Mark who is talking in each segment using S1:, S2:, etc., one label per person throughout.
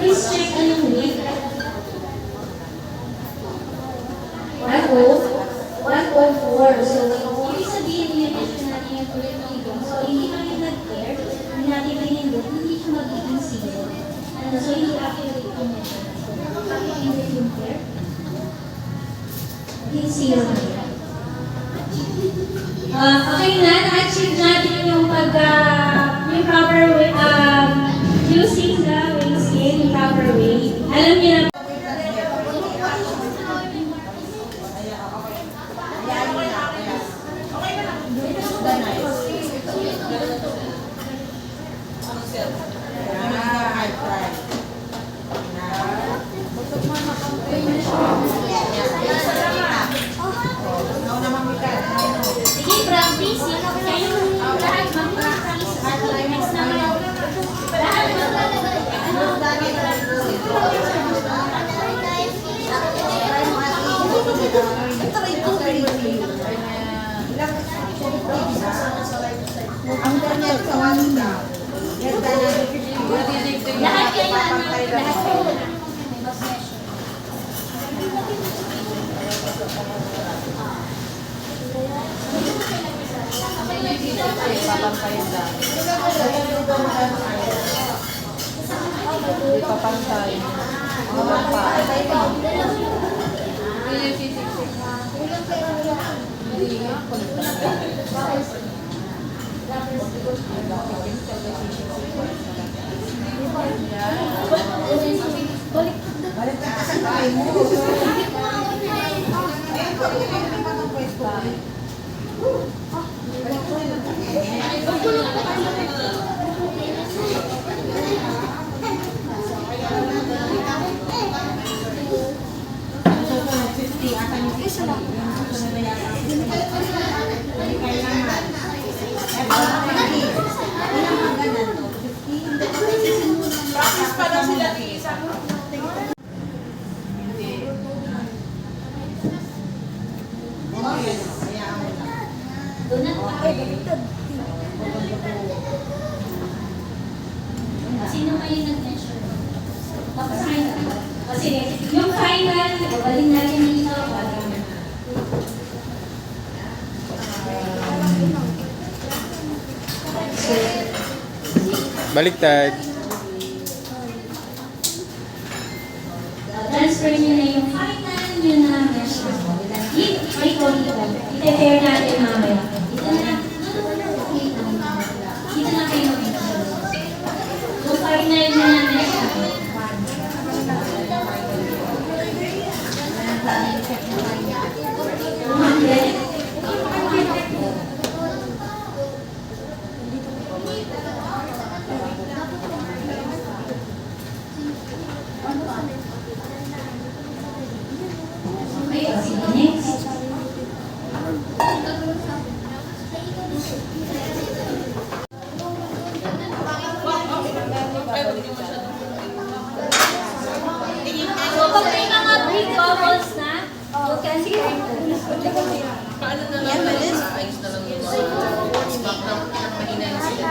S1: Please check yung weight. 104. So, ibig sabihin yun natin yung tuloy-tuloy. So, hindi natin nag-care, hindi natin pinindot, hindi siya magiging zero. So, hindi accurate yung measurement. So, kapag pinindot yung care, magiging zero na yan. Okay na, na-achieve natin yung yung proper way, using the weight scale, yung proper way. Alam niyo na sige, practice. Kayong lahat mag-practice. Next naman. Lahat
S2: Ipapantay. Balik ka sa kamay mo.
S3: Practice pa lang sila isa.
S1: sino kayo nag-measure? Tapos final. Kasi yung final, balik natin dito.
S4: Baliktad.
S1: Transfer nyo na yung final nyo na measure. I-compare natin mamaya. Dito na kayo mag-measure. Yung final nyo na measure. So, pag may mga big bubbles na, you can see
S3: Paano na lang ayos na lang yung smack na mahina yung sila.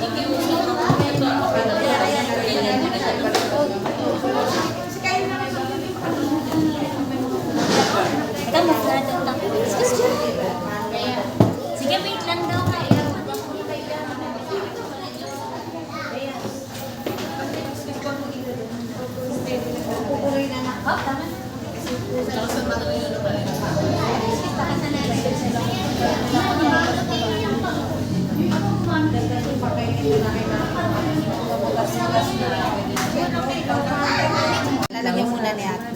S3: Hindi mo ito
S1: sige, wait lang daw kayo.
S2: Lalagyan muna ni Ate.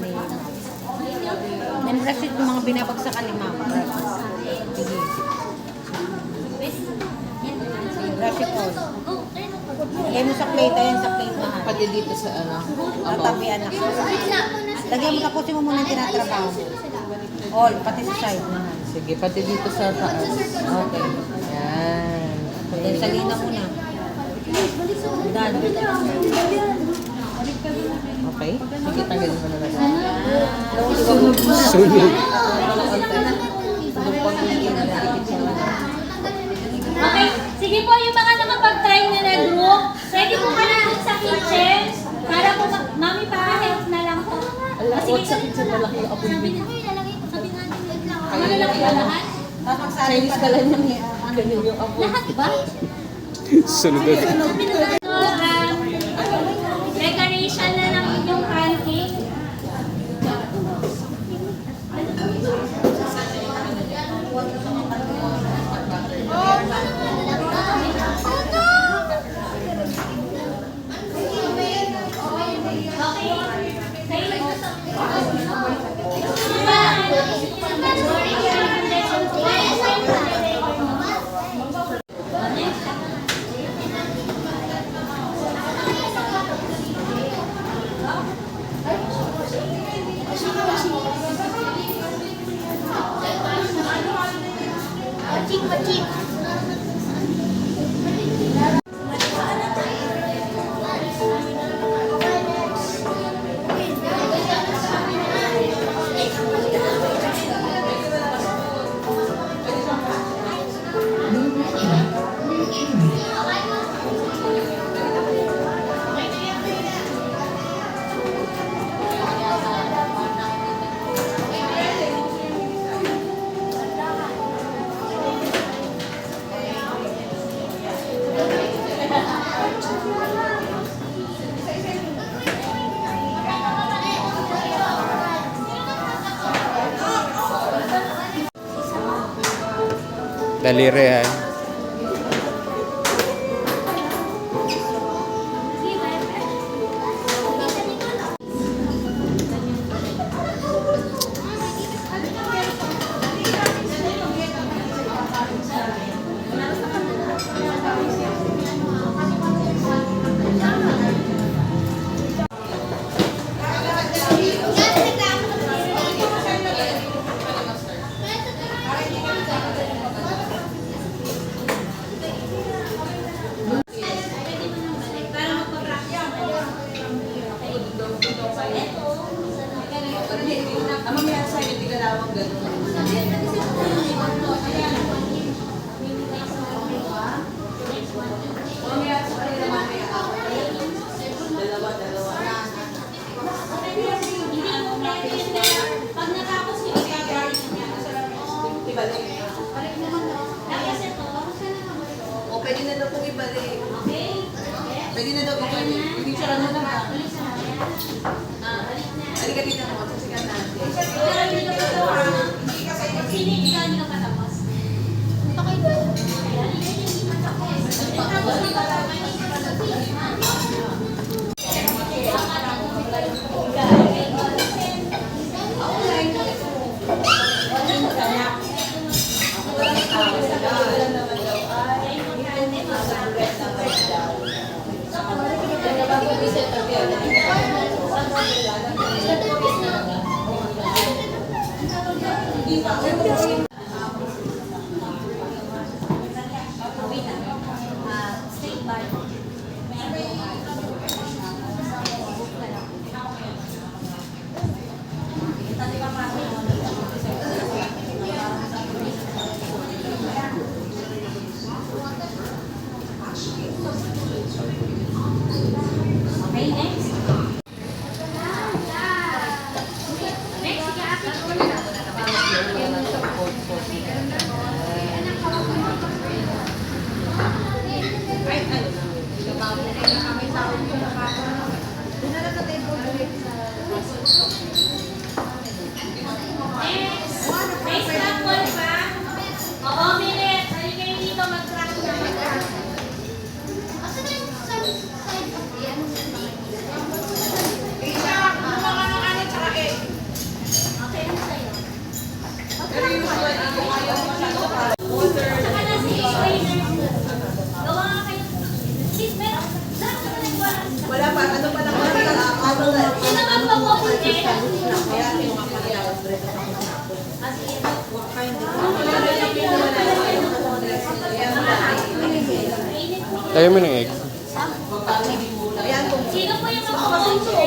S2: Membrasit yung mga binabagsakan ni Mama. Sige. Membrasit all. Lagay mo sa plate, ayan sa plate mahal.
S3: pati dito sa ano.
S2: Tabi anak. Lagyan mo, tapusin mo muna yung tinatrabaho mo. All, pati sa side mahal.
S3: Sige, pati dito sa taas. Okay. Yan.
S2: Then salina muna. Done.
S3: Okay? Sige, tanggalin mo na lang.
S4: Sunog.
S1: Okay, sige po yung mga nakapag-try na na group. Pwede po ka na sa kitchen. Para po, mami, pa-help na lang po.
S3: Alam ko, sa kitchen malaki yung apoy.
S1: Ano lang ba lahat?
S3: Chinese ka lang yung ganyan yung apoy.
S1: Lahat ba?
S4: Sunog agad.
S1: So, decoration na ng inyong pancake.
S4: Daliri ha.
S1: Pag natapos yung gagawin niya, tapos ito,
S3: O, pwede na daw kung ibalik.
S1: okay?
S3: Pwede na daw ibalik. Hindi siya lang na lang.
S1: Ulit na yan.
S3: Halika dito na, magsasikan natin.
S1: Sino yung hindi ka patapos? State bar. Okay, next. Next, Next couple pa. Oo, Milet. Halika kayo dito mag-track na mag-track. Okay na sa'yo. Saka na si trainer. Gawa nga kayo. Please, meron. Lahat naman nagwala.
S3: Wala pa, ano pa lang, wala lang.
S1: Sino magpapapunti?
S4: Tayo mo ng egg.
S1: Sino po yung magpapapunti?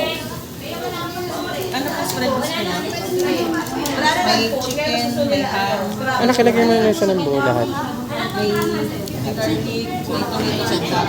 S3: May chicken, may ham,
S4: Ah, nakilagay mo na siya ng buo lahat.
S3: may garlic, may tomato ketchup.